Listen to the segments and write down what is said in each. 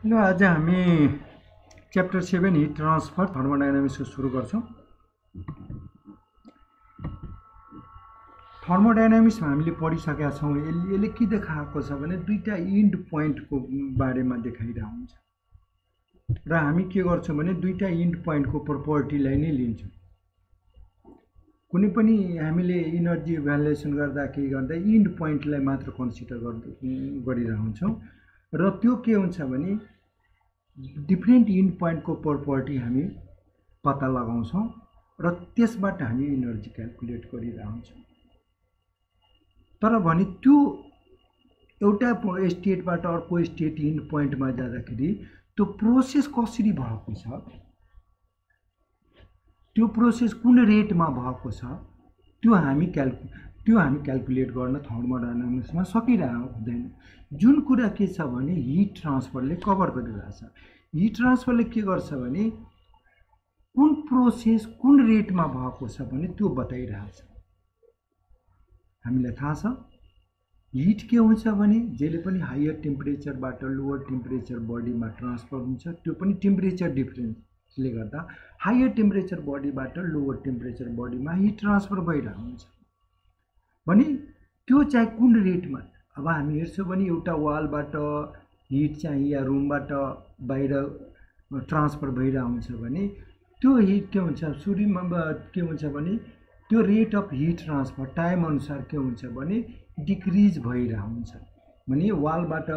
ल आज हामी च्याप्टर 7 हिट ट्रान्सफर थर्मोडाइनामिक्स को सुरु गर्छौं। थर्मोडाइनामिक्समा हामीले पढिसकेका छौं। यसले के देखाएको छ भने दुईटा इन्ड पोइन्टको बारेमा देखाइरहेको हुन्छ र हामी के गर्छौं भने दुईटा इन्ड पोइन्टको प्रपर्टीलाई नै लिन्छौं। कुनै पनि हामीले एनर्जी इभ्यालुएसन गर्दा के गर्दा इन्ड पोइन्टलाई मात्र कन्सिडर गरिरहेका हुन्छौं र त्यो के हुन्छ भने डिफरेन्ट इन्ड पोइन्टको प्रपर्टी हामी पत्ता लगाउँछौं र त्यसबाट हामी एनर्जी क्याल्कुलेट गरिरहेका हुन्छौं। तर भने त्यो एउटा स्टेटबाट अर्को स्टेट इन्ड पोइन्टमा जाँदाखेरि त्यो प्रोसेस कसरी भएको छ, त्यो प्रोसेस कुन रेटमा भएको छ, त्यो हामी क्याल्कुलेट गर्न थर्मोडायनामिक्समा सकिरहेको हुँदैन। जुन कुरा के छ भने हिट ट्रान्सफरले कभर गरिरहेछ। हिट ट्रान्सफरले के गर्छ भने कुन प्रोसेस कुन रेटमा भएको छ भने त्यो बताइरहेछ। हामीलाई थाहा छ हिट के हुन्छ भने जहिले पनि हायर टेम्परेचरबाट लोअर टेम्परेचर बडीमा ट्रान्सफर हुन्छ। त्यो पनि टेम्परेचर डिफरेन्सले गर्दा हायर टेम्परेचर बडीबाट लोअर टेम्परेचर बडीमा हिट ट्रान्सफर भइरहेको हुन्छ भने त्यो चाहिँ कुन रेटमा। अब हामी हेर्छौं भने एउटा वालबाट हिट चाहिँ या रुमबाट बाहिर ट्रान्सफर भइरहेको हुन्छ भने त्यो हिट के हुन्छ सुरुमा के हुन्छ भने त्यो rate of heat transfer time अनुसार के हुन्छ भने डिक्रिज भइरहेको हुन्छ भने वालबाट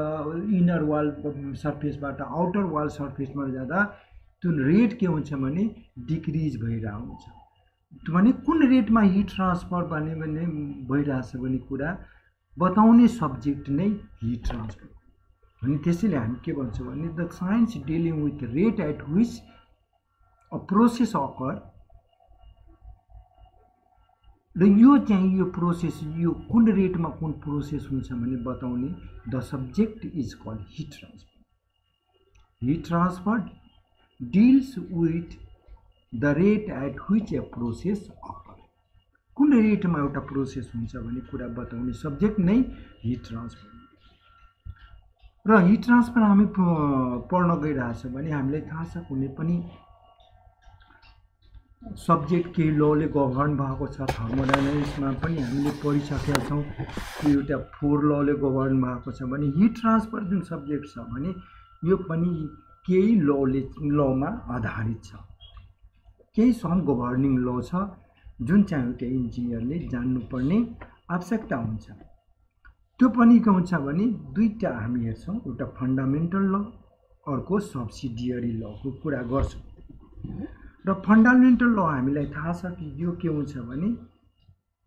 इनर वाल सर्फेसबाट आउटर वाल सर्फेसमा जाँदा त्यो रेट के हुन्छ भने डिक्रिज भइरहेको हुन्छ। भने कुन रेटमा हिट ट्रान्सफर भने भइरहेछ भने कुरा बताउने सब्जेक्ट नै हिट ट्रान्सफर। अनि त्यसैले हामी के भन्छौं भने the science dealing with rate at which a process occur र यो चाहिँ यो प्रोसेस यो कुन रेटमा कुन प्रोसेस हुन्छ भने बताउने the subject is called heat transfer. Heat transfer deals with the rate at which a process occurs। कुन रेटमा एउटा प्रोसेस हुन्छ भने कुरा बताउने सब्जेक्ट नै हिट ट्रान्सफर। र हिट ट्रान्सफर हामी पढ्न गइरहेछौं भने हामीलाई थाहा छ कुनै पनि सब्जेक्ट केही लले गभर्न भएको छ। थर्मोडायनामिक्समा पनि हामीले पढिसकेका छौं कि एउटा 4 लले गभर्न भएको छ भने हिट ट्रान्सफर जुन सब्जेक्ट छ भने यो पनि केही लमा आधारित छ। केही सम गभर्निङ ल छ जुन चाहिँ एउटा इन्जिनियरले जान्नुपर्ने आवश्यकता हुन्छ। त्यो पनि के हुन्छ भने दुईटा हामी हेर्छौं एउटा फन्डामेन्टल ल अर्को सब्सिडियरी लको कुरा गर्छौं। र फन्डामेन्टल ल हामीलाई थाहा छ कि यो के हुन्छ भने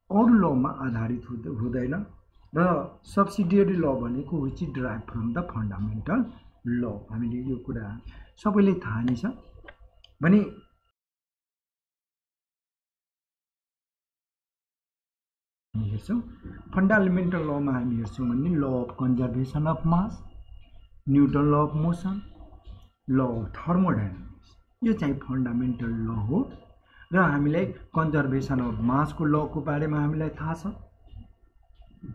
अरु लमा आधारित हुँदैन र सब्सिडियरी ल भनेको which is derive from the fundamental ल। हामीले यो कुरा सबैले थाहा नै छ भने हेर्छौं फन्डामेन्टल लमा हामी हेर्छौं भने law of conservation of mass, newton law of motion, law of thermodynamics यो चाहिँ फन्डामेन्टल ल हो। र हामीलाई कन्जर्भेसन अफ मासको लको बारेमा हामीलाई थाहा छ,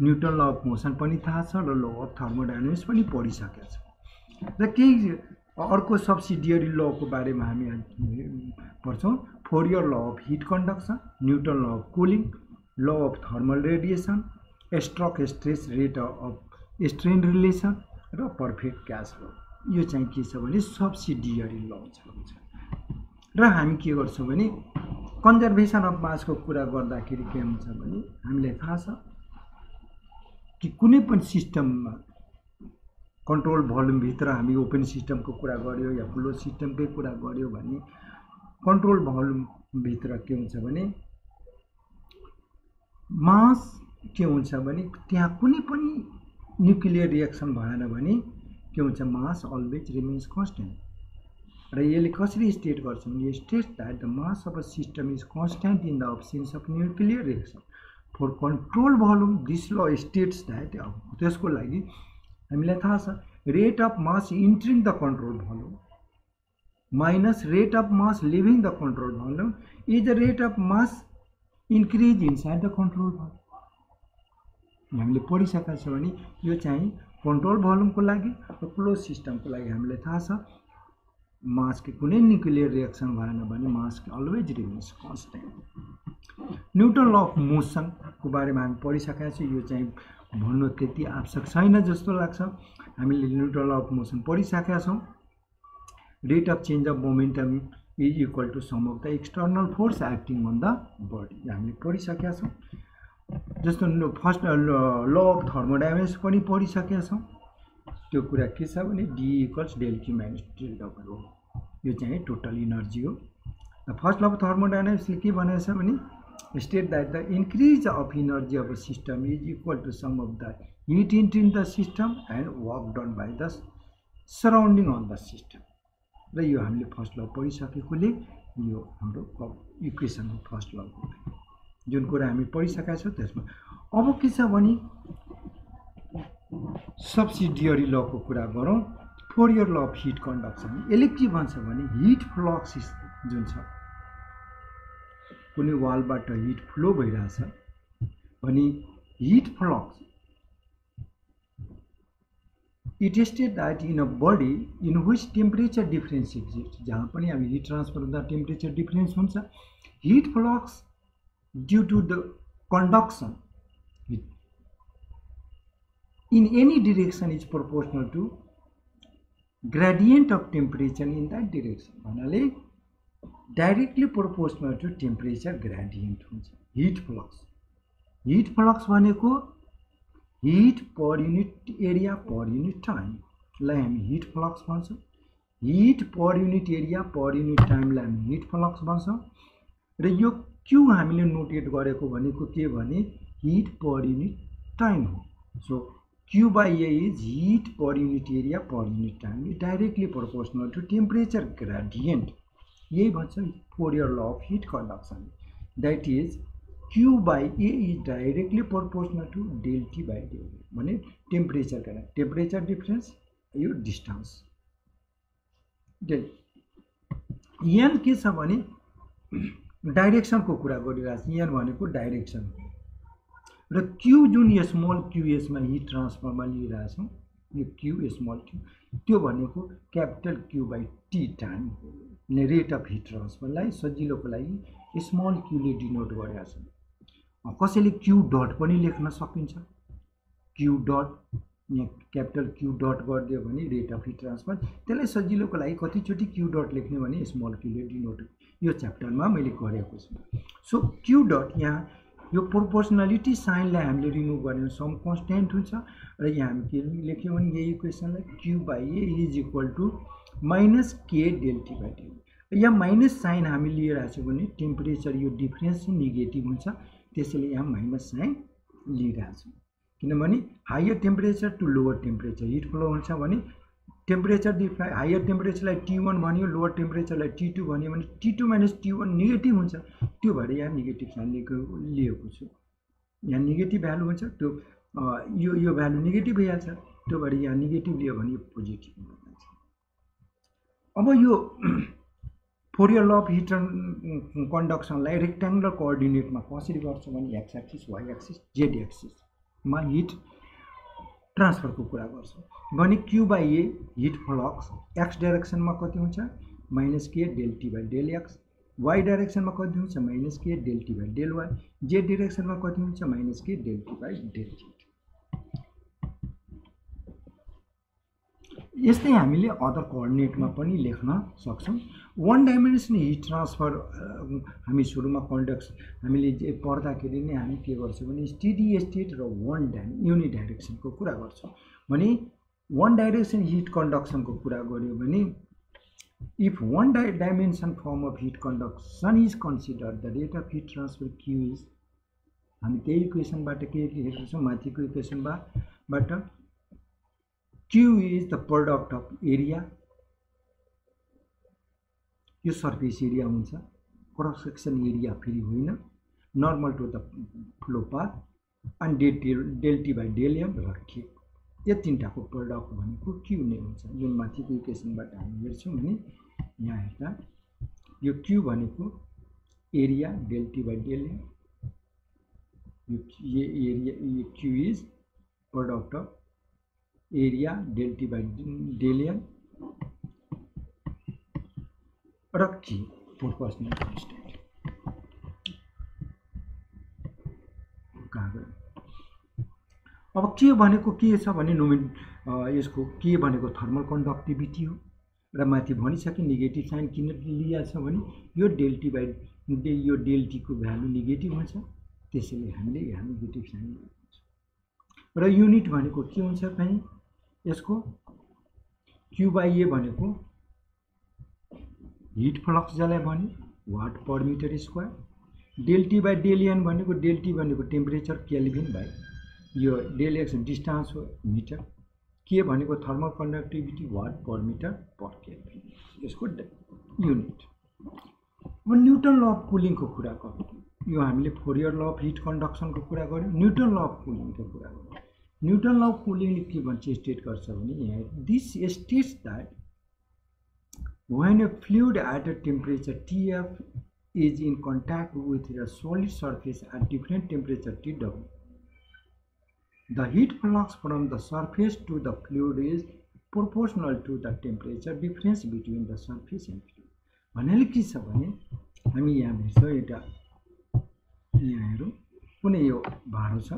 न्युटन ल अफ मोसन पनि थाहा छ र ल अफ थर्मोडायनामिक्स पनि पढिसकेका छौं। र केही अर्को सब्सिडियरी लको बारेमा हामी पढ्छौं Fourier law of heat conduction, Newton law of cooling, law of thermal radiation, stroke stress rate of strain relation र पर्फेक्ट ग्यास ल। यो चाहिँ के छ भने सब्सिडियरी ल छ। र हामी के गर्छौं भने कन्जर्भेसन अफ मासको कुरा गर्दाखेरि के हुन्छ भने हामीलाई थाहा छ कि कुनै पनि सिस्टममा कन्ट्रोल भोल्युम भित्र हामी ओपन सिस्टमको कुरा गर्यो या क्लोज सिस्टमकै कुरा गर्यो भने कन्ट्रोल भोल्युम भित्र के हुन्छ भने मास के हुन्छ भने त्यहाँ कुनै पनि न्युक्लियर रिएक्सन भएन भने के हुन्छ मास अलवेज रिमेन्स कन्स्टेन्ट। र यसले कसरी स्टेट गर्छ भने states that the mass of a system is constant in the absence of nuclear reaction for control volume this law states that. त्यसको लागि हामीलाई थाहा छ rate of mass entering the control volume minus rate of mass leaving the control volume is the rate of mass increase inside the control volume. हामीले पढिसकेका छौं भने यो चाहिँ कन्ट्रोल भोल्युमको लागि र क्लोज सिस्टमको लागि हामीलाई थाहा छ मासको कुनै न्युक्लियर रिएक्सन भएन भने mass always remains constant. Newton law of मोसनको बारेमा हामी पढिसकेका छौँ, यो चाहिँ भन्नु त्यति आवश्यक छैन जस्तो लाग्छ। हामीले न्युटन ल अफ मोसन पढिसकेका छौँ। Rate of change of momentum is equal to sum of the external force acting on the body, हामीले पढिसकेका छौँ। जस्तो फर्स्ट ल अफ थर्मोडाइनामिक्स पनि पढिसकेका छौँ। त्यो कुरा के छ भने D equals del Q minus del W हो, यो चाहिँ टोटल इनर्जी हो। फर्स्ट ल अफ थर्मोडाइनामिक्सले के भनेको छ भने state that the increase of energy of a system is equal to sum of the heat in the system and work done by the surrounding on the system। र यो हामीले first law पढिसकेकोले यो हाम्रो इक्वेसन हो first ल जुन कुरा हामी पढिसकेका छौँ त्यसमा। अब के छ भने सब्सिडियरी लको कुरा गरौँ। Fourier law of heat conduction, यसले के भन्छ भने हिट फ्लक्स जुन छ कुनै वालबाट हिट फ्लो भइरहेछ भने heat flux it state that in a body in which temperature difference exist, जहाँ पनि हामी हिट ट्रान्सफर हुँदा टेम्परेचर डिफरेन्स हुन्छ। Heat flux due to the conduction in any direction is proportional to gradient of temperature in that direction, भन्नाले directly proportional to temperature gradient हुन्छ heat flux. Heat flux भनेको heat per unit area per unit टाइमलाई हामी heat flux भन्छौँ। Heat per unit area per unit टाइमलाई हामी heat flux भन्छौँ। र यो क्यू हामीले नोटेट गरेको भनेको के भने हिट पर युनिट टाइम हो। So Q by A is heat per unit area per unit time, directly proportional to temperature gradient। यही भन्छ Fourier law of heat conduction, that is Q by A is directly proportional to del T by del A, भने temperature gradient, temperature difference यो distance del. An के छ भने डाइरेक्सनको कुरा गरिरहेको छ, एन भनेको डाइरेक्सन र क्यू जुन स्मल क्यू यसमा हिट ट्रान्सफरमा लिइरहेछौँ, यो क्यू स्मल क्यू त्यो भनेको capital Q by T time rate of heat ट्रान्सफरलाई सजिलोको लागि स्मल क्यूले डिनोट गरेका छौँ। कसैले क्यू डट पनि लेख्न सकिन्छ, क्यू डट यहाँ क्यापिटल क्यू डट गरिदियो भने रेट अफ हिट ट्रान्सफर, त्यसलाई सजिलोको लागि कतिचोटि क्यू डट लेख्ने भने स्मल क्यूले डिनोट यो च्याप्टरमा मैले गरेको छु। सो क्यू डट यहाँ यो प्रोपोर्सनालिटी साइनलाई हामीले रिमुभ गर्ने सम कन्स्टेन्ट हुन्छ र यहाँ हामी के लेख्यौँ भने यही इक्वेसनलाई Q by A is equal to minus के डेल टी बाई डेल। यहाँ माइनस साइन हामी लिइरहेको छौँ भने टेम्परेचर यो डिफरेन्स चाहिँ नेगेटिभ हुन्छ, त्यसैले यहाँ माइनस साइन लिइरहेको छौँ। किनभने higher temperature to lower temperature heat flow हुन्छ भने टेम्परेचर हायर टेम्परेचरलाई T1 भन्यो, लोवर टेम्परेचरलाई T2 भन्यो भने T2 माइनस T1 नेगेटिभ हुन्छ, त्यो भएर यहाँ नेगेटिभ साइन लिएको छु। यहाँ नेगेटिभ भ्यालु हुन्छ, त्यो यो भ्यालु नेगेटिभ भइहाल्छ, त्यो भएर यहाँ नेगेटिभ लियो भने यो पोजिटिभ हुन जान्छ। अब यो फोरियर ल अफ हिट कन्डक्सनलाई रेक्ट्याङ्गुलर कोअर्डिनेटमा कसरी गर्छ भने X axis Y axis Z एक्सिसमा हिट ट्रान्सफरको कुरा गर्छौँ भने Q by A heat flux X डाइरेक्सनमा कति हुन्छ माइनस के del T by del X, Y डाइरेक्सनमा कति हुन्छ माइनस के del T by del Y, Z डाइरेक्सनमा कति हुन्छ माइनस के del T by del Z. यस्तै हामीले अदर कोअर्डिनेटमा पनि लेख्न सक्छौँ। वान डाइमेन्सनल हिट ट्रान्सफर हामी सुरुमा हामीले पढ्दाखेरि नै हामी के गर्छौँ भने स्टेडी स्टेट र युनि डाइरेक्सनको कुरा गर्छौँ। भने वान डाइरेक्सन हिट कन्डक्सनको कुरा गऱ्यो भने if one dimension form of heat conduction is consider the rate of heat transfer Q is, हामी त्यही इक्वेसनबाट के लेखेको छौँ माथिको इक्वेसनबाट Q is the product of area, यो सर्फेस एरिया हुन्छ, क्रस सेक्सन एरिया फेरि होइन, normal to the flow path and del T by del M र के, यो तिनटाको प्रोडक्ट भनेको क्यू नै हुन्छ। जुन माथिको इक्वेसनबाट हामी हेर्छौँ भने यहाँ हेर्दा यो क्यू भनेको area del T by del M, यो एरिया यो Q is product of area del T by del N र के प्रोपोर्सनल कन्स्टेन्ट कहाँ गयो। अब के भनेको के छ भने यसको के भनेको थर्मल कन्डक्टिभिटी हो र माथि भनिसके नेगेटिभ साइन किन लिएको छ भने यो डेल टी बाई यो डेल टीको भ्यालु नेगेटिभ हुन्छ, त्यसैले हामीले यहाँ नेगेटिभ साइन लिएको हुन्छ। र युनिट भनेको के हुन्छ भने यसको क्यु बाई ए भनेको हिट फ्लक्स जसलाई भन्यो watt per metre square, del T by del N भनेको डेल टी भनेको टेम्परेचर केल्भिन बाई यो डेल एक्स डिस्टेन्स हो मिटर, के भनेको thermal conductivity watt per metre per kelvin यसको युनिट। अब न्युटन ल अफ कुलिङको कुरा गरौँ। यो हामीले फोरियर ल अफ हिट कन्डक्सनको कुरा गऱ्यौँ, न्युटन ल अफ कुलिङको कुरा गरौँ। न्युटन ल अफ कुलिङले के भन्छ स्टेट गर्छ भने यहाँ this states that when a fluid at a temperature Tf is in contact with a solid surface at different temperature Tw, the heat flux from the surface to the fluid is proportional to the temperature difference between the surface and fluid। भन्नाले के छ भने हामी यहाँ हेर्छौँ एउटा यहाँ हेरौँ कुनै यो भारो छ,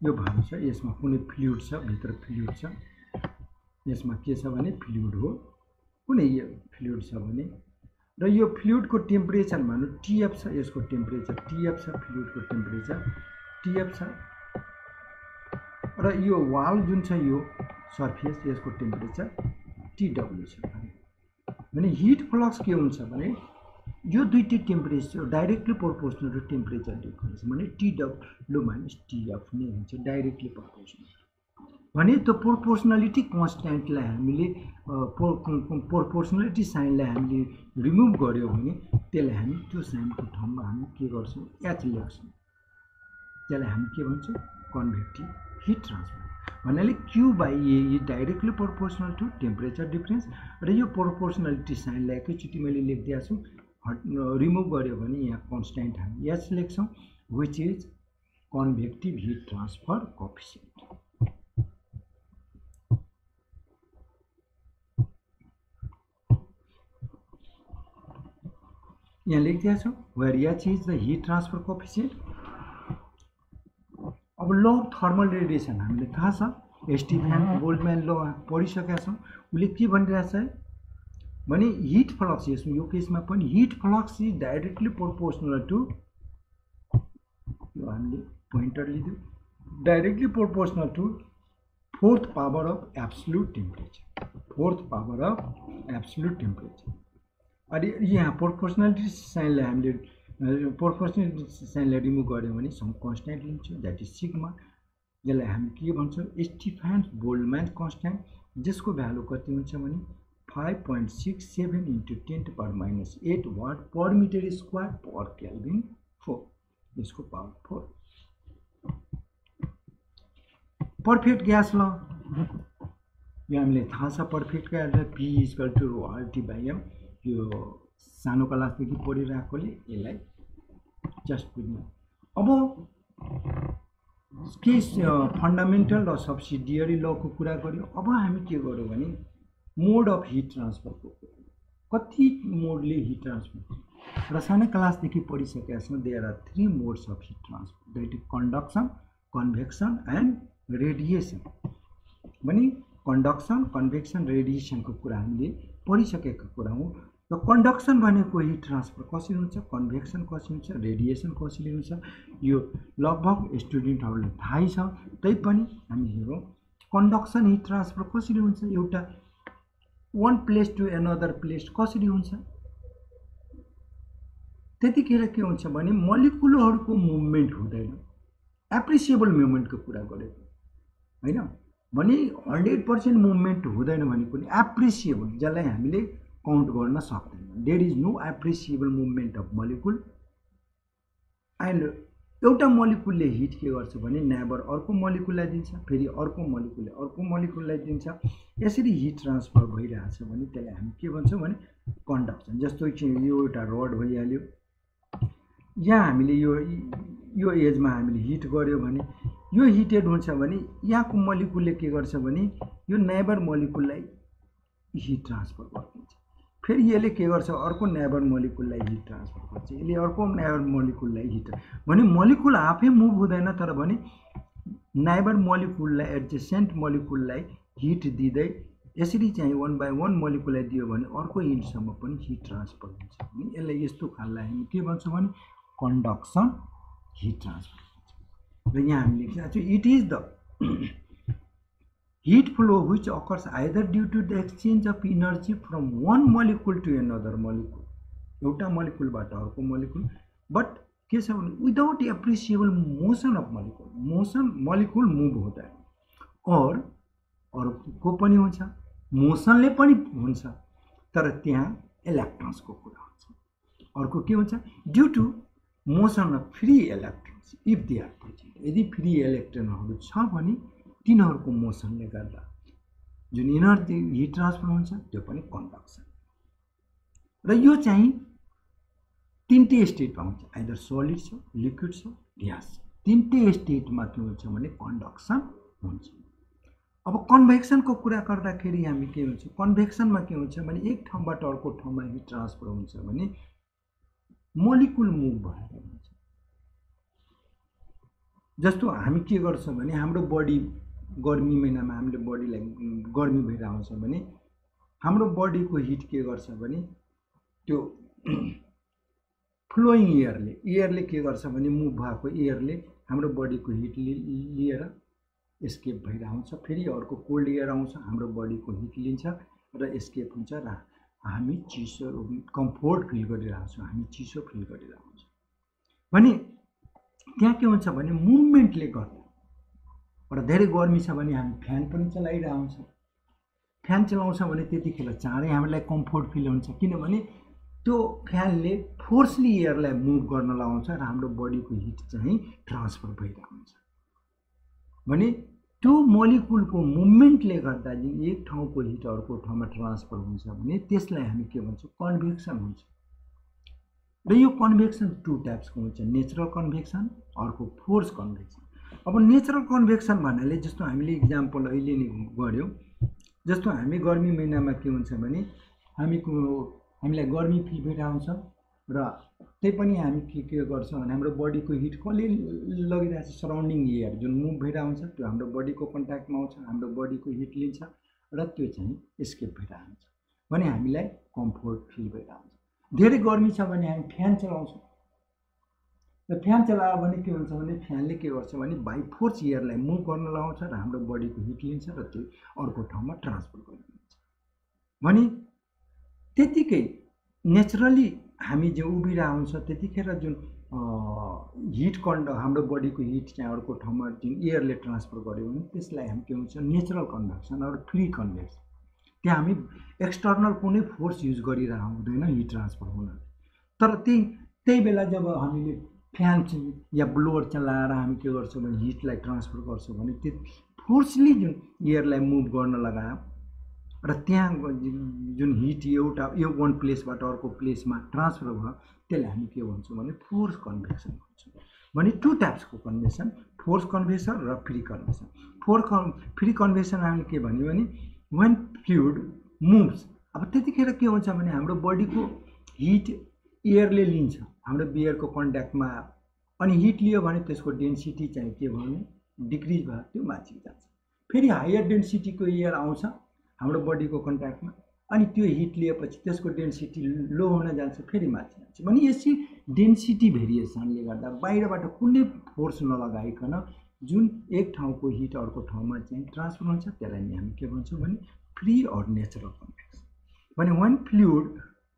यो भारो छ, यसमा कुनै फ्लुइड छ, भित्र फ्लुइड छ, यसमा के छ भने फ्लुइड हो, कुनै यो फ्लुइड छ भने र यो फ्लुइडको टेम्परेचर मानौँ टिएफ छ, यसको टेम्परेचर टिएफ छ, फ्लुइडको टेम्परेचर टिएफ छ र यो वाल जुन छ यो सर्फेस यसको टेम्परेचर टिडब्ल्यू छ भने हिट फ्लक्स के हुन्छ भने यो दुईटै temperature directly proportional to temperature difference भने टिडब्ल्यू माइनस टिएफ नै हुन्छ, डाइरेक्टली प्रोपोर्सनल भने त्यो प्रोपोर्सनलिटी कन्स्ट्यान्टलाई हामीले प्रोपोर्सनलिटी साइनलाई हामीले रिमुभ गर्यो भने त्यसलाई हामी त्यो साइनको ठाउँमा हामी के गर्छौँ एच लेख्छौँ, त्यसलाई हामी के भन्छौँ कन्भेक्टिभ हिट ट्रान्सफर। भन्नाले Q by A directly proportional to temperature difference र यो प्रोपोर्सनलिटी साइनलाई एकैचोटि मैले लेखिदिएको छु, रिमुभ गर्यो भने यहाँ कन्स्ट्यान्ट हामी एच लेख्छौँ which is convective heat transfer coefficient. यहाँ लेखिदिएको छौँ where H is the heat transfer coefficient. अब ल अफ थर्मल रेडिएसन हामीले थाहा छ, स्टिफन बोल्टम्यान ल पढिसकेका छौँ। उसले के भनिरहेछ भने हिट फ्लक्स यो केसमा पनि heat flux is directly proportional to, यो हामीले पोइन्टर लिदियौँ, directly proportional to fourth power of absolute temperature, fourth power of absolute temperature. अनि यहाँ प्रोपोर्सनलिटी साइनलाई हामीले प्रोपोर्सनलिटी साइनलाई रिमुभ गऱ्यौँ भने सम कन्स्ट्यान्ट लिन्छौँ द्याट इज सिग्मा, जसलाई हामी के भन्छौँ स्टिफन बोल्टम्यान कन्स्ट्यान्ट, जसको भ्यालु कति हुन्छ भने 5.67 × 10⁻⁸ watt per metre square per kelvin 4, यसको पावर 4। पर्फेक्ट ग्यास ल यो हामीले थाहा छ, पर्फेक्ट ग्यास P = RT/m, यो सानो क्लासदेखि पढिरहेकोले यसलाई जस्ट बुझ्नु। अब केस फन्डामेन्टल र सब्सिडियरी लको कुरा गर्यो। अब हामी के गर्यौँ भने मोड अफ हिट ट्रान्सफरको कति मोडले हिट ट्रान्सफर र सानो क्लासदेखि पढिसकेका छौँ। There are 3 modes of heat transfer, that is conduction, convection and radiation. भने कन्डक्सन, कन्भेक्सन, रेडिएसनको कुरा हामीले पढिसकेको कुरा हो। र कन्डक्सन भनेको हिट ट्रान्सफर कसरी हुन्छ, कन्भेक्सन कसरी हुन्छ, रेडिएसन कसरी हुन्छ, यो लगभग स्टुडेन्टहरूलाई थाहै छ। तैपनि हामी हेरौँ कन्डक्सन हिट ट्रान्सफर कसरी हुन्छ, एउटा one place to another place कसरी हुन्छ। त्यतिखेर के हुन्छ भने मलिकुलहरूको मुभमेन्ट हुँदैन, एप्रिसिएबल मुभमेन्टको कुरा गरेको होइन भने 100% मुभमेन्ट हुँदैन भने पनि एप्रिसिएबल, जसलाई हामीले काउन्ट गर्न सक्दैन। There is no appreciable movement of molecule and एउटा मलिकुलले हिट के गर्छ भने नेबर अर्को मलिकुललाई दिन्छ, फेरि अर्को मलिकुलले अर्को मलिकुललाई दिन्छ, यसरी हिट ट्रान्सफर भइरहेछ भने त्यसलाई हामी के भन्छौँ भने कन्डक्सन। जस्तो कि यो एउटा रड भइहाल्यो, यहाँ हामीले यो एजमा हामीले हिट गर्यो भने यो हिटेड हुन्छ भने यहाँको मोलिकुलले के गर्छ भने यो नेबर मोलिकुललाई हिट ट्रान्सफर गरिदिन्छ। फेरि यसले के गर्छ अर्को नेबर मोलिकुललाई हिट ट्रान्सफर गर्छ, यसले अर्को नेबर मोलिकुललाई हिट भने मोलिकुल आफै मुभ हुँदैन, तर भने नेबर मोलिकुललाई एडजेसेन्ट मोलिकुललाई हिट दिँदै यसरी चाहिँ 1 by 1 मोलिकुललाई दियो भने अर्को इन्डसम्म पनि हिट ट्रान्सफर हुन्छ। भने यसलाई यस्तो खाललाई हामी के भन्छौँ भने कन्डक्सन हिट ट्रान्सफर भन्छ। र यहाँ हामीले लेखेका छौँ it is the heat flow which occurs either due to the exchange of energy from one molecule to another molecule, एउटा मोलिकुलबाट अर्को मोलिकुल, बट के छ भने without appreciable motion of molecule, molecule move हुँदैन। और अर्को पनि हुन्छ मोसनले पनि हुन्छ, तर त्यहाँ इलेक्ट्रोन्सको कुरा हुन्छ। अर्को के हुन्छ due to motion of free electrons if they are present, यदि फ्री इलेक्ट्रोनहरू छ भने तिनीहरूको मोसनले गर्दा जुन एनर्जी हिट ट्रान्सफर हुन्छ त्यो पनि कन्डक्सन। र यो चाहिँ तीनटै स्टेटमा हुन्छ, आइदर सोलिड छ, लिक्विड छ, ग्यास छ, तीनटै स्टेटमा के हुन्छ भने कन्डक्सन हुन्छ। अब कन्भेक्सनको कुरा गर्दाखेरि हामी के हुन्छ कन्भेक्सनमा के हुन्छ भने एक ठाउँबाट अर्को ठाउँमा हिट ट्रान्सफर हुन्छ भने मोलिकुल मुभ भएर हुन्छ। जस्तो हामी के गर्छ भने हाम्रो बडी गर्मी महिनामा हामीले बडीलाई गर्मी भएर आउँछ भने हाम्रो बडीको हिट के गर्छ भने त्यो फ्लोइङ एयरले के गर्छ भने मुभ भएको एयरले हाम्रो बडीको हिट लिएर एस्केप भएर आउँछ। फेरि अर्को कोल्ड एयर आउँछ, हाम्रो बडीको हिट लिन्छ र एस्केप हुन्छ र हामी चिसो कम्फोर्ट फिल गरिरहेछौँ, हामी चिसो फिल गरिरहेछौँ। भने त्यहाँ के हुन्छ भने मुभमेन्टले गर्दा र धेरै गर्मी छ भने हामी फ्यान पनि चलाइरहन्छ। फ्यान चलाउँछ भने त्यतिखेर चाँडै हामीलाई कम्फोर्ट फिल हुन्छ, किनभने त्यो फ्यानले फोर्सली एयरलाई मुभ गर्न लगाउँछ र हाम्रो बडीको हिट चाहिँ ट्रान्सफर भइरहन्छ। भने त्यो मोलिकुलको मुभमेन्टले गर्दा जुन एक ठाउँको हिट अर्को ठाउँमा ट्रान्सफर हुन्छ भने त्यसलाई हामी के भन्छौँ कन्भेक्सन हुन्छ। र यो कन्भेक्सन टु टाइप्सको हुन्छ, नेचुरल कन्भेक्सन, अर्को फोर्स कन्भेक्सन। अब नेचुरल कन्भेक्सन भन्नाले जस्तो हामीले इक्जाम्पल अहिले नै गऱ्यौँ, जस्तो हामी गर्मी महिनामा के हुन्छ भने हामीलाई गर्मी फिल भइरहन्छ र त्यही पनि हामी के गर्छौँ भने हाम्रो बडीको हिट कसले लगिरहेको छ सराउन्डिङ एयर जुन मुभ भइरहन्छ त्यो हाम्रो बडीको कन्ट्याक्टमा आउँछ, हाम्रो बडीको हिट लिन्छ र त्यो चाहिँ एस्केप भइरहन्छ भने हामीलाई कम्फोर्ट फिल भइरहन्छ। धेरै गर्मी छ भने हामी फ्यान चलाउँछौँ र फ्यान चलायो भने के हुन्छ भने फ्यानले के गर्छ भने बाइ फोर्स एयरलाई मुभ गर्न लगाउँछ र हाम्रो बडीको हिट लिन्छ र त्यो अर्को ठाउँमा ट्रान्सफर गरिदिन्छ। भने त्यतिकै नेचुरली हामी जो उभिरहेको हुन्छ त्यतिखेर जुन हिट हाम्रो बडीको हिट चाहिँ अर्को ठाउँमा जुन एयरले ट्रान्सफर गर्यो भने त्यसलाई हामी के हुन्छ नेचुरल कन्भेक्सन र फ्री कन्भेक्सन। त्यहाँ हामी एक्सटर्नल कुनै फोर्स युज गरिरहेको हुँदैन हिट ट्रान्सफर हुन। तर त्यही बेला जब हामीले फ्यान या ब्लोअर चलाएर हामी के गर्छौँ भने हिटलाई ट्रान्सफर गर्छौँ भने त्यो फोर्सली जुन एयरलाई मुभ गर्न लगायो र त्यहाँ जुन हिट यो वान प्लेसबाट अर्को प्लेसमा ट्रान्सफर भयो त्यसलाई हामी के भन्छौँ भने फोर्स कन्भेक्सन भन्छौँ। भने टु टाइप्सको कन्भेक्सन, फोर्स कन्भेक्सन र फ्री कन्भेक्सन। फ्री कन्भेक्सन हामीले के भन्यो भने when fluid moves, अब त्यतिखेर के हुन्छ भने हाम्रो बडीको हिट एयरले लिन्छ, हाम्रो बियरको कन्ट्याक्टमा अनि हिट लियो भने त्यसको डेन्सिटी चाहिँ के भयो भने डिक्रिज भयो, त्यो माथि जान्छ। फेरि हायर डेन्सिटीको एयर आउँछ हाम्रो बडीको कन्ट्याक्टमा अनि त्यो हिट लिएपछि त्यसको डेन्सिटी लो हुन जान्छ, फेरि माथि जान्छ। भने यसरी डेन्सिटी भेरिएसनले गर्दा बाहिरबाट कुनै फोर्स नलगाइकन जुन एक ठाउँको हिट अर्को ठाउँमा चाहिँ ट्रान्सफर हुन्छ त्यसलाई हामी के भन्छौँ भने फ्री अर नेचुरल कन्भेक्सन। भने when fluid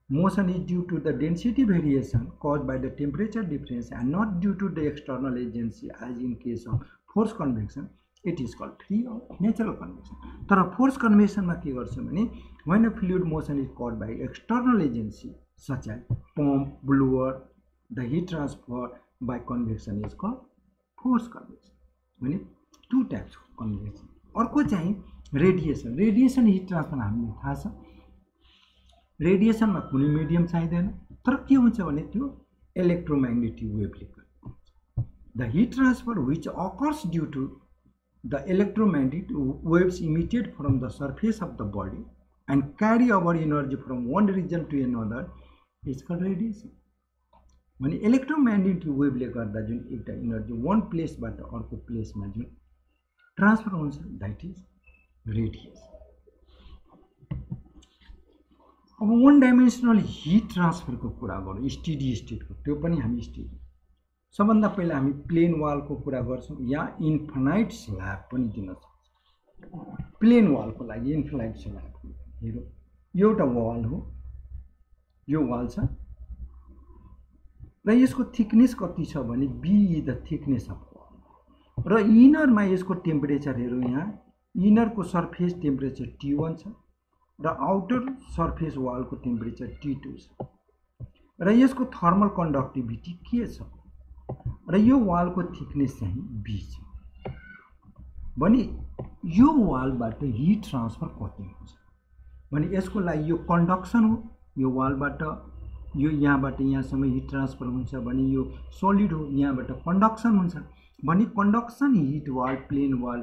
motion is due to the density variation caused by the temperature difference and not due to the external agency as in case of force convection, it is called free or natural convection. तर force convection मा के गर्छ भने when a fluid motion is caused by external agency such as pump, blower, the heat transfer by convection is called force convection. भने to types convection. अर्को चाहिँ radiation heat transfer हामीलाई थाहा छ। रेडिएसनमा कुनै मिडियम चाहिँदैन, तर के हुन्छ भने त्यो इलेक्ट्रोम्याग्नेटिक वेभले गर्छ। The heat transfer which occurs due to the electromagnetic waves emitted from the surface of the body and carry our energy from one region to another is called radiation. भने electromagnetic वेभले गर्दा जुन एउटा energy वन प्लेसबाट अर्को प्लेसमा जुन transfer हुन्छ that is radiation. अब वन dimensional hit ट्रान्सफरको कुरा गरौँ, स्टेडी स्टेटको, त्यो पनि हामी स्टेडी। सबभन्दा पहिला हामी प्लेन वालको कुरा गर्छौँ या इन्फाइनाइट स्ल्याब पनि दिन सक्छौँ। प्लेन वालको लागि इन्फाइनाइट स्ल्याब हेरौँ, यो एउटा वाल हो, यो वाल छ र यसको थिकनेस कति छ भने B is the thickness of wall र इनरमा यसको टेम्परेचर हेरौँ, यहाँ इनरको सर्फेस टेम्परेचर T1 छ र आउटर सर्फेस वालको टेम्परेचर T2 छ र यसको थर्मल कन्डक्टिभिटी के छ र यो वालको थिकनेस चाहिँ बी छ भने यो वालबाट हिट ट्रान्सफर कति हुन्छ भने यसको लागि यो कन्डक्सन हो, यो वालबाट यो यहाँबाट यहाँसम्म हिट ट्रान्सफर हुन्छ भने यो सोलिड हो, यहाँबाट कन्डक्सन हुन्छ भने conduction heat wall plane wall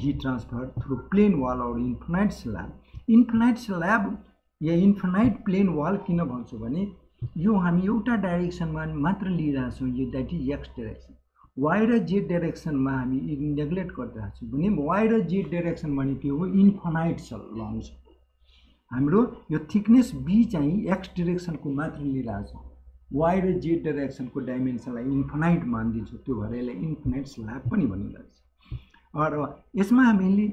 heat transfer through plane wall और इन्फाइनाइट स्ल्याब। इन्फाइनाइट स्ल्याब या इन्फाइनाइट प्लेन वाल किन भन्छु भने यो हामी एउटा डाइरेक्सनमा मात्र लिइरहेको छौँ, यो that is X direction. Y र जेड डाइरेक्सनमा हामी नेग्लेक्ट गरिरहेको छौँ भने वाइ र जेड डाइरेक्सन भने के हो, इन्फाइनाइट छ, लङ छ। हाम्रो यो थिकनेस बी चाहिँ एक्स डाइरेक्सनको मात्र लिइरहेको छ, वाइ र जेड डाइरेक्सनको डाइमेन्सनलाई इन्फाइनाइट मानिदिन्छौँ, त्यो भएर यसलाई इन्फाइनाइट स्ल्याब पनि भनिरहेको छ। र यसमा हामीले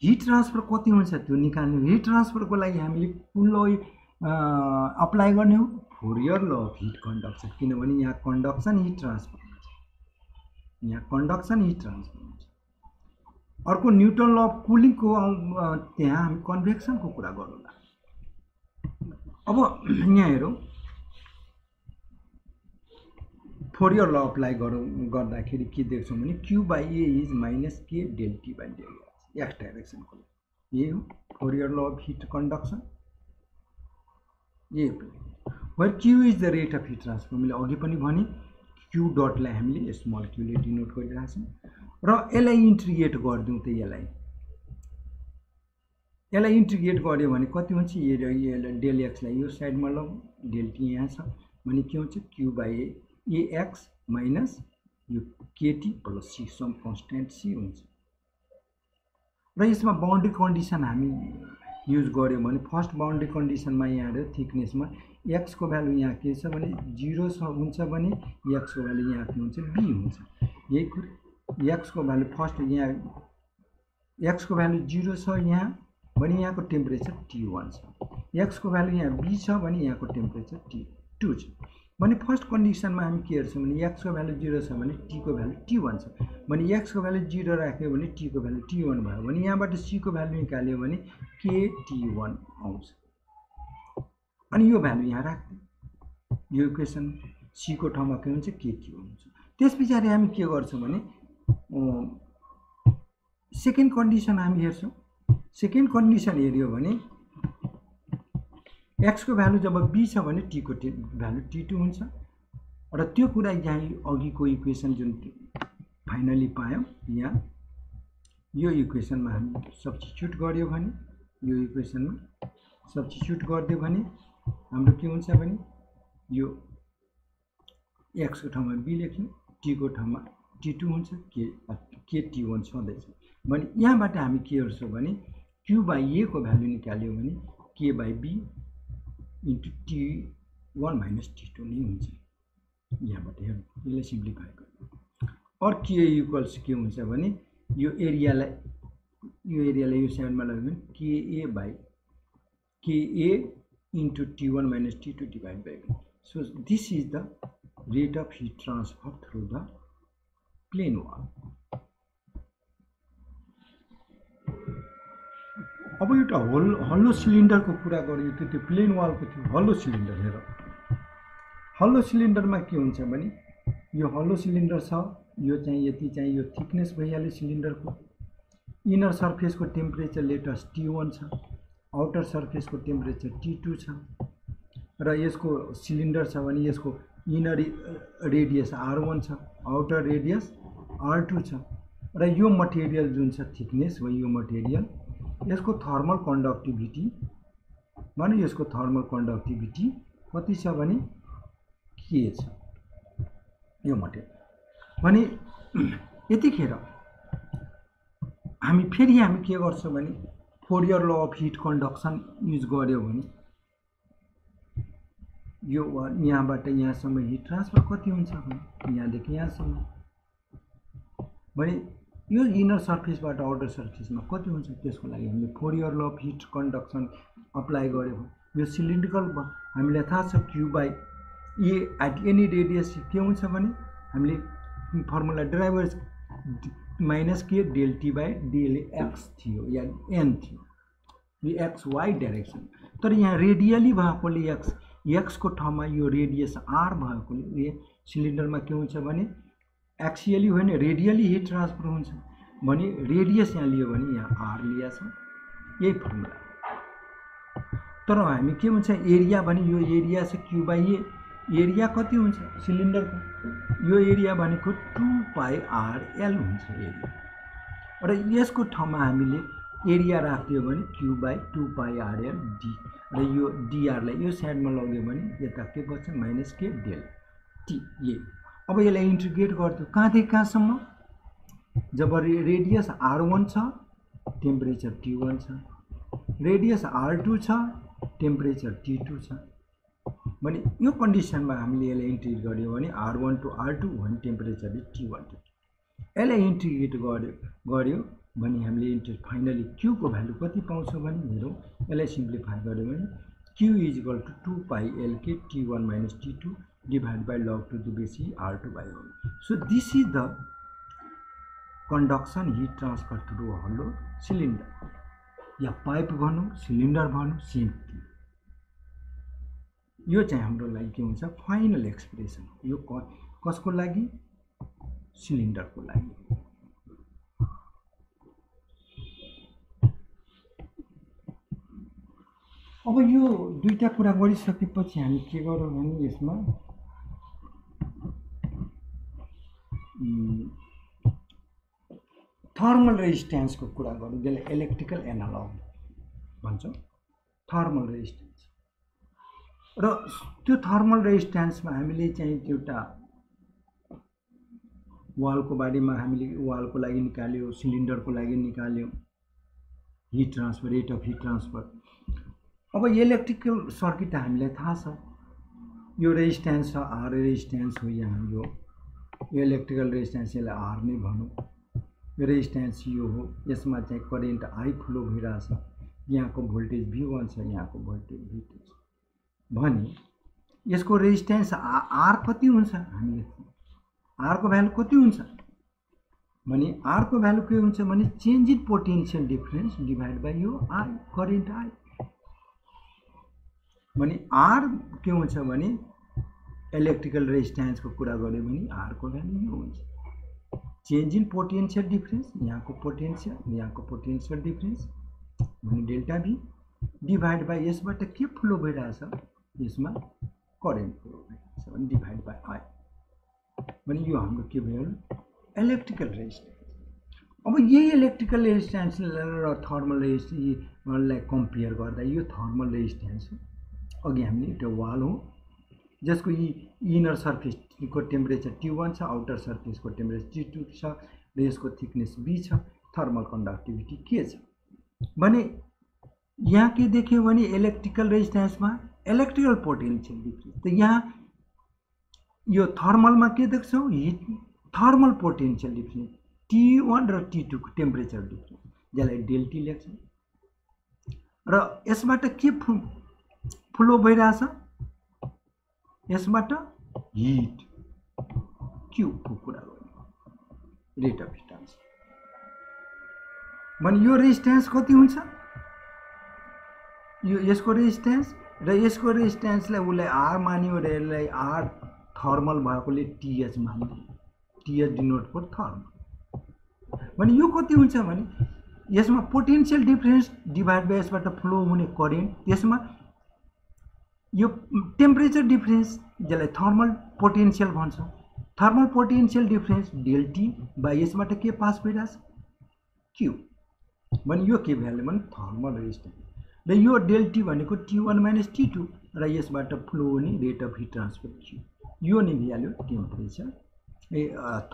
हिट ट्रान्सफर कति हुन्छ त्यो निकाल्ने, हिट ट्रान्सफरको लागि हामीले कुन ल अप्लाई गर्ने हो, Fourier law of heat conduction, किनभने यहाँ कन्डक्सन हिट ट्रान्सफर हुन्छ, यहाँ कन्डक्सन हिट ट्रान्सफर हुन्छ। अर्को न्युटन ल अफ कुलिङको त्यहाँ हामी कन्भेक्सनको कुरा गरौँला। अब यहाँ हेरौँ, फोरियर ल अप्लाई गर्दाखेरि के देख्छौँ भने Q by A is minus के del T by del X डाइरेक्सनको लागि, यही हो Fourier law of heat conduction. ये where Q is the rate of heat transfer, मैले अघि पनि भने क्यू डटलाई हामीले स्मल क्यूले डिनोट गरिरहेको छौँ र यसलाई इन्टिग्रेट गरिदिउँ त यसलाई इन्टिग्रेट गऱ्यो भने कति हुन्छ, यसलाई डेल एक्सलाई यो साइडमा लगाउँ, डेल टी यहाँ छ भने के हुन्छ Q by A X minus यो K T plus C some constant C हुन्छ। र यसमा बाउन्ड्री कन्डिसन हामी युज गऱ्यो भने फर्स्ट बाउन्ड्री कन्डिसनमा यहाँ हेऱ्यो थिकनेसमा एक्सको भ्यालु यहाँ के छ भने 0 हुन्छ भने एक्सको भ्यालु यहाँ के हुन्छ बी हुन्छ। यही कुरा एक्सको भ्यालु फर्स्ट यहाँ एक्सको भ्यालु 0 छ यहाँ भने यहाँको टेम्परेचर T1 छ, एक्सको भ्यालु यहाँ बी छ भने यहाँको टेम्परेचर T2 छ। भने फर्स्ट कन्डिसनमा हामी के हेर्छौँ भने एक्सको भ्यालु 0 छ भने टीको भ्यालु T1 छ भने एक्सको भ्यालु 0 राख्यो भने टीको भ्यालु T1 भयो भने यहाँबाट सीको भ्यालु निकाल्यो भने के T1 आउँछ अनि यो भ्यालु यहाँ राख्दै यो इक्वेसन सीको ठाउँमा के हुन्छ के T1 हुन्छ। त्यसपछि हामी के गर्छौँ भने सेकेन्ड कन्डिसन हामी हेर्छौँ। सेकेन्ड कन्डिसन हेर्यो भने एक्स को भ्यालु जब बी छ भने टी को भ्यालु T2 हुन्छ र त्यो कुरा यहाँ अघिको इक्वेसन जुन फाइनली पायौं यहाँ यो इक्वेसनमा हामी सब्स्टिट्युट गर्यो भने यो इक्वेसनमा सब्स्टिट्युट गर्दियो भने हाम्रो के हुन्छ भने यो एक्स को ठाउँमा बी लेख्यौं टी को ठाउँमा T2 हुन्छ के T1 छँदैछ भने यहाँबाट हामी के गर्छौं भने q बाई a को भ्यालु निकाल्यो भने k by b into T1 minus T2 नै हुन्छ। यहाँबाट हेर्नु यसलाई सिम्प्लिफाई गर्नु और k इक्वल्स के हुन्छ भने यो एरियालाई यो साइडमा लग्यो भने ka by ka into T1 minus T2 divide by b। So this is the rate of heat transfer through the plane wall. अब एउटा हल्लो सिलिन्डरको कुरा गरियो त्यो प्लेन वालको थियो हल्लो सिलिन्डर। हेर हल्लो सिलिन्डरमा के हुन्छ भने यो हल्लो सिलिन्डर छ यो चाहिँ यति चाहिँ यो थिकनेस भइहाल्यो सिलिन्डरको। इनर सर्फेसको टेम्परेचर लेटस T1 छ, आउटर सर्फेसको टेम्परेचर T2 छ र यसको सिलिन्डर छ भने यसको इनर रेडियस R1 छ, आउटर रेडियस R2 छ र यो मटेरियल जुन छ थिकनेस हो यो मटेरियल यसको थर्मल कन्डक्टिभिटी माने यसको थर्मल कन्डक्टिभिटी कति छ भने के छ यो मटेरियल भने यतिखेर हामी फेरि के गर्छौं भने Fourier law of heat conduction use गर्यो भने यो यहाँबाट यहाँसम्म हिट ट्रान्सफर कति हुन्छ भने यहाँदेखि यहाँसम्म भने यो इनर सर्फेसबाट आउटर सर्फेसमा कति हुन्छ त्यसको लागि हामीले Fourier law of heat conduction apply गर्यो यो सिलिन्ड्रिकल हामीलाई थाहा छ q by A at any radius के हुन्छ भने हामीले फर्मुला डिराइभ गरेछ माइनस के del T by del X थियो या एन थियो यो एक्स वाई डाइरेक्सन तर यहाँ रेडियली भएकोले एक्स को ठाउँमा यो रेडियस आर भएकोले सिलिन्डरमा के हुन्छ भने एक्सियली होइन रेडियली हिट ट्रान्सफर हुन्छ भने रेडियस यहाँ लियो भने यहाँ आर लिया छ यही फर्मुला तर हामी के हुन्छ एरिया भने यो एरिया छ q बाइ ए एरिया कति हुन्छ सिलिन्डरको यो एरिया भनेको 2πrl हुन्छ एरिया र यसको ठाउँमा हामीले एरिया राख्दियो भने q बाइ 2πrl d र यो dr लाई यो साइडमा लग्यो भने यता के बच्छ माइनस के डेल टी ए अब यसलाई इन्टिग्रेट गर्दियो कहाँदेखि कहाँसम्म जब रेडियस r1 छ टेम्परेचर t1 छ रेडियस r2 छ टेम्परेचर t2 छ भने यो कन्डिसनमा हामीले यसलाई इन्टिग्रेट गर्यो भने r1 टु r2 भने टेम्परेचर t1 टु यसलाई इन्टिग्रेट गर्यो भने हामीले फाइनली q को भ्यालु कति पाउँछौं भने हेरौं यसलाई सिम्प्लिफाई गर्यो भने q = 2πl k t1 - t2 divided by log to the base r2 by 1 so this is the conduction heat transfer through a hollow cylinder yeah pipe भनौं सिलिन्डर भनौं same यो चाहिँ हाम्रो लागि के हुन्छ फाइनल एक्सप्रेसन यो कसको लागि सिलिन्डरको लागि अब यो दुईटा कुरा गरिसकेपछि हामी के गरौँ भने यसमा थर्मल रेजिस्टेन्स को कुरा गरौँ जसलाई इलेक्ट्रिकल एनालग भन्छ थर्मल रेजिस्टेन्स र त्यो थर्मल रेजिस्टेन्समा हामीले चाहिँ एउटा वालको बारेमा हामीले वालको लागि निकाल्यो सिलिन्डरको लागि निकाल्यो heat transfer rate of heat transfer अब इलेक्ट्रिकल सर्किट हामीलाई थाहा छ यो रेजिस्टेन्स छ आर रेजिस्टेन्स हो यहाँ यो इलेक्ट्रिकल रेजिस्टेन्स यसलाई आर नै भनौं रेजिस्टेन्स यो हो यसमा चाहिँ करेन्ट आई फ्लो भइरहेछ यहाँको भोल्टेज V1 छ यहाँको भोल्टेज V2 छ भने यसको रेजिस्टेन्स आर कति हुन्छ हामीले आर को भ्यालु कति हुन्छ भने आर को भ्यालु के हुन्छ भने change in potential difference divide by यो आई करेन्ट आई भने आर के हुन्छ भने इलेक्ट्रिकल रेजिस्टेन्स को कुरा गर्यो भने आर को भ्यालु यो हुन्छ चेन्ज इन पोटेन्शियल डिफरेन्स यहाँको पोटेन्शियल डिफरेन्स भने डेल्टा भी डिभाइड बाइ यसबाट के फ्लो भइरहेछ यसमा करेन्ट फ्लो भइरहेछ भने डिभाइड बाइ आई भने यो हाम्रो के भयो इलेक्ट्रिकल रेजिस्टेन्स अब यही इलेक्ट्रिकल रेजिस्टेन्स र थर्मल रेजिस्टेन्सलाई कम्पेयर गर्दा यो थर्मल रेजिस्टेन्स हो अघि हामीले एउटा वाल हो जसको इनर सर्फेस को टेम्परेचर T1 छ आउटर सर्फेस को टेम्परेचर T2 छ र यसको थिकनेस B छ थर्मल कन्डक्टिभिटी के छ भने यहाँ के देख्यो भने इलेक्ट्रिकल रेजिस्टेन्समा इलेक्ट्रिकल पोटेन्शियल डिफरेन्स त यहाँ यो थर्मलमा के देख्छौ hit thermal potential difference T1 र T2 को टेम्परेचर डिफरेन्स जसलाई डेल टी लेख्छौं र यसबाट के फ्लो भइरहेछ यसबाट हिट Q को कुरा गर्नु रेट अफ हिट ट्रान्सफर भने यो रेजिस्टेन्स कति हुन्छ यो यसको रेजिस्टेन्स र यसको रेजिस्टेन्सलाई उले R मान्यो र यसलाई R थर्मल भएकोले TH मान्यो TH डिनोट फर थर्मल भने यो कति हुन्छ भने यसमा पोटेन्शियल डिफरेन्स डिभाइड बाइ यसबाट फ्लो हुने करेन्ट यसमा यो टेम्परेचर डिफरेन्स जसलाई थर्मल पोटेन्शियल भन्छ। थर्मल पोटेन्शियल डिफरेन्स डेल्टी बाई यसबाट के पास भइरहेछ क्यू भने यो के भ्यालु भने थर्मल रेजिस्टेन्स र यो डेल्टी भनेको T1 माइनस T2 र यसबाट फ्लो हुने rate of heat transfer Q यो नै भ्यालु टेम्परेचर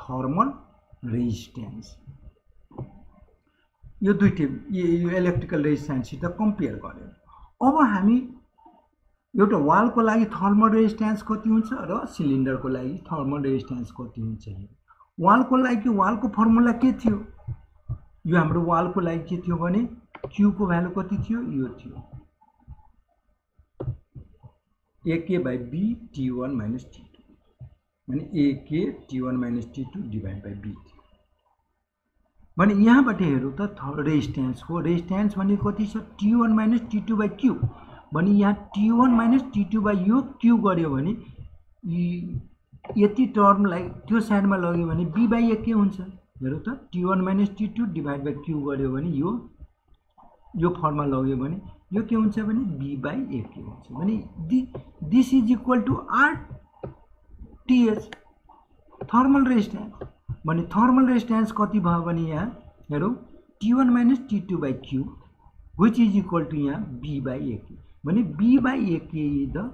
थर्मल रेजिस्टेन्स। यो दुईटै यो इलेक्ट्रिकल रेजिस्टेन्ससित कम्पेयर गर्यो। अब हामी एउटा वालको लागि थर्मल रेजिस्टेन्स कति हुन्छ र सिलिन्डरको लागि थर्मल रेजिस्टेन्स कति हुन्छ। वालको लागि वालको फर्मुला के थियो यो हाम्रो वालको लागि के थियो भने क्यू को भ्यालु कति थियो यो थियो AK by B T1 minus T2 भने AK T1 minus T2 divide by B थियो भने यहाँबाट हेरौँ त रेजिस्टेन्सको रेजिस्टेन्स भने कति छ T1 minus T2 by Q भने यहाँ T1 माइनस T2 बाई यो Q गर्यो भने यति टर्मलाई त्यो साइडमा लग्यो भने B बाई A के हुन्छ हेरौँ त T1 minus T2 divide by Q गर्यो भने यो फर्ममा लग्यो भने यो के हुन्छ भने B बाई A के हुन्छ भने this is equal to RTH thermal resistance भने थर्मल रेजिस्टेन्स कति भयो भने यहाँ हेरौँ T1 minus T2 by Q which is equal to यहाँ B by AK भने B by AK is the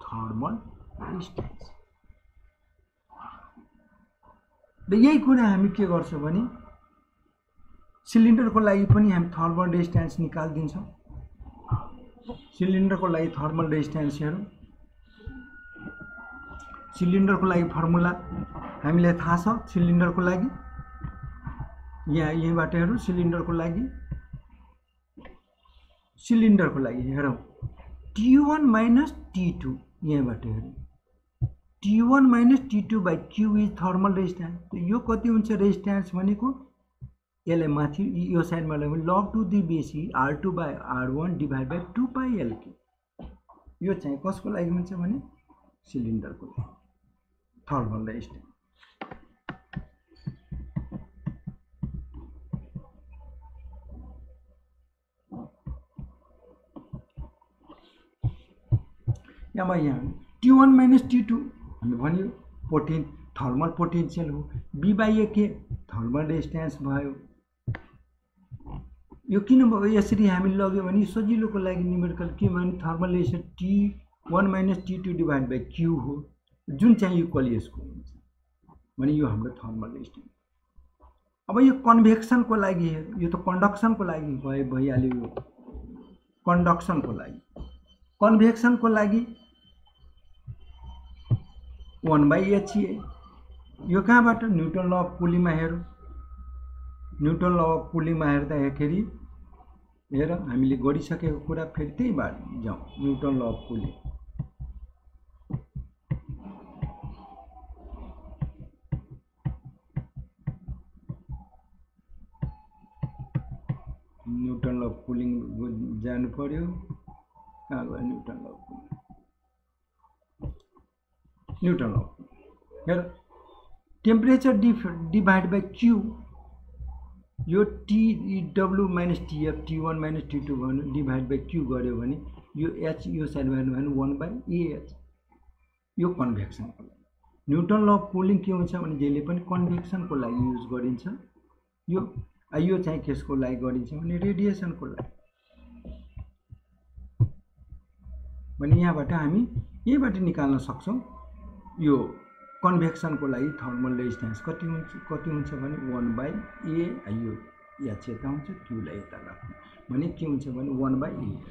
thermal resistance। र यही कुरा हामी के गर्छौं भने सिलिन्डरको लागि पनि हामी थर्मल रेजिस्टेन्स निकाल्दिन्छौं। सिलिन्डरको लागि थर्मल रेजिस्टेन्स हेरौँ सिलिन्डरको लागि फर्मुला हामीलाई थाहा छ सिलिन्डरको लागि यहीँबाट हेरौँ सिलिन्डरको लागि हेरौँ T1 माइनस T2 यहाँबाट हेरौँ T1 minus T2 by Q is thermal resistance यो कति हुन्छ रेजिस्टेन्स भनेको यसलाई माथि यो साइडमा लग्यो भने लग टु दी बेसी R2 by R1 divide by 2 pie LK यो चाहिँ कसको लागि हुन्छ भने सिलिन्डरको लागि थर्मल रेजिस्टेन्स। यहाँ T1 माइनस T2 हामीले भन्यो थर्मल पोटेन्शियल हो B बाई A के थर्मल रेजिस्टेन्स भयो। यो किन यसरी हामीले लग्यो भने सजिलोको लागि न्युमेरिकल के भने thermal resistance T1 minus T2 divide by Q हो जुन चाहिँ इक्वल यसको हुन्छ भने यो हाम्रो थर्मल रेजिस्टेन्स। अब यो कन्भेक्सनको लागि यो त कन्डक्सनको लागि भइहाल्यो यो कन्डक्सनको लागि कन्भेक्सनको लागि 1 by HA यो कहाँबाट न्युटन ल अफ कुलिङमा हेरौँ न्युटन ल अफ कुलिङमा हेर्दाखेरि हेर हामीले गरिसकेको कुरा फेरि त्यहीबाट जाउँ newton law of cooling newton law of cooling जानु पर्यो कहाँ गयो newton law of cooling newton law of हेर टेम्परेचर डिभाइड बाई Q यो TW minus TF T1 minus T2 भन्नु डिभाइड बाई Q गर्यो भने यो H यो साइडमा हेर्नु भने 1 बाई AH यो कन्भेक्सनको लागि। न्युटन ल अफ कुलिङ के हुन्छ भने जहिले पनि कन्भेक्सनको लागि युज गरिन्छ यो चाहिँ केसको लागि गरिन्छ भने रेडिएसनको लागि भने यहाँबाट हामी यहीबाट निकाल्न सक्छौं यो कन्भेक्सनको लागि थर्मल रेजिस्टेन्स कति हुन्छ भने 1 बाई A यो H यता हुन्छ Q लाई यता राख्नु भने के हुन्छ भने 1 बाई AH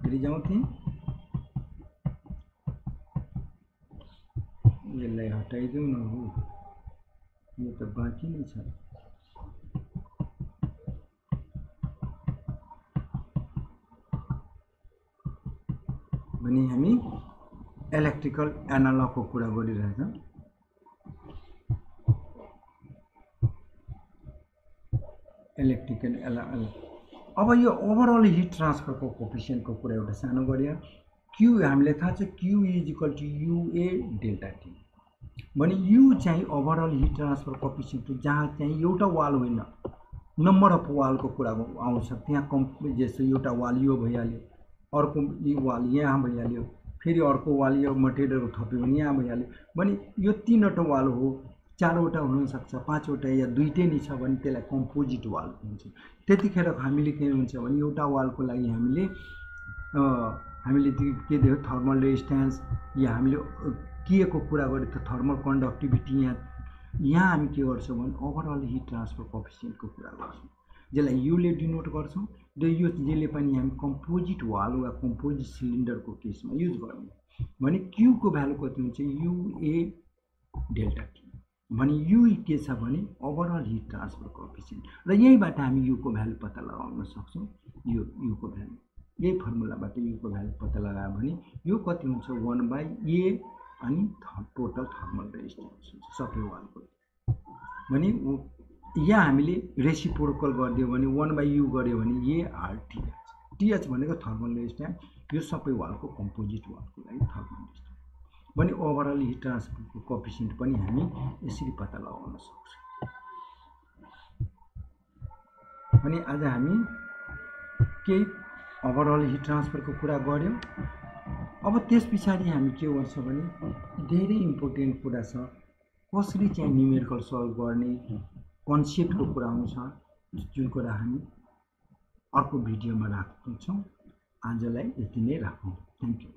फेरि जाउँ त्यही यसलाई हटाइदिउँ न हो यो त बाँकी नै छ भने हामी इलेक्ट्रिकल एनालगको कुरा गरिरहेछौँ। इलेक्ट्रिकल अब यो ओभरअल हिट ट्रान्सफरको कोफिसिएन्टको कुरा एउटा सानो गरियो Q हामीले थाहा छ Q is equal to UA delta T भने U चाहिँ ओभरअल हिट ट्रान्सफर कोफिसिएन्ट जहाँ चाहिँ एउटा वाल होइन नम्बर अफ वालको कुरा आउँछ। त्यहाँ जस्तो एउटा वाल यो भइहाल्यो, अर्को वाल यहाँ भइहाल्यो, फेरि अर्को वाल यो मटेरियलहरू थप्यो भने यहाँ भइहाल्यो भने यो 3वटा वाल हो, 4वटा हुनसक्छ, 5वटा या 2टै नै छ भने त्यसलाई कम्पोजिट वाल भन्छ। त्यतिखेर हामीले के हुन्छ भने एउटा वालको लागि हामीले के दियो थर्मल रेजिस्टेन्स या हामीले के को कुरा गरेँ त थर्मल कन्डक्टिभिटी। यहाँ हामी के गर्छौँ भने ओभरअल हिट ट्रान्सफर कोएफिसिएन्टको कुरा गर्छौँ, जसलाई युले डिनोट गर्छौँ र यो जसले पनि हामी कम्पोजिट वाल वा कम्पोजिट सिलिन्डरको केसमा युज गर्ने भने क्यूको भ्यालु कति हुन्छ युए डेल्टा टी भने यु के छ भने ओभरअल हिट ट्रान्सफर कोएफिसिएन्ट र यहीबाट हामी युको भ्यालु पत्ता लगाउन सक्छौँ। यो युको भ्यालु यही फर्मुलाबाट युको भ्यालु पत्ता लगायो भने यो कति हुन्छ 1/A अनि टोटल थर्मल रेजिस्टेन्स हुन्छ सबै वालको भने यहाँ हामीले रेसिप्रोकल गरिदियो भने 1/U गर्यो भने ARTH TH भनेको थर्मल रेजिस्टेन्स यो सबै वालको कम्पोजिट वालको लागि थर्मल रेजिस्टेन्स भने ओभरअल हिट ट्रान्सफरको कोएफिसिएन्ट पनि हामी यसरी पत्ता लगाउन सक्छौँ। अनि आज हामी केही ओभरअल हिट ट्रान्सफरको कुरा गर्यौँ। अब त्यस पछाडि हामी के गर्छौँ भने धेरै इम्पोर्टेन्ट कुरा छ, कसरी चाहिँ न्युमेरिकल सल्भ गर्ने कन्सेप्टको कुरा आउँछ, जुन कुरा हामी अर्को भिडियोमा राख्छौँ। आजलाई यति नै राखौँ। Thank you.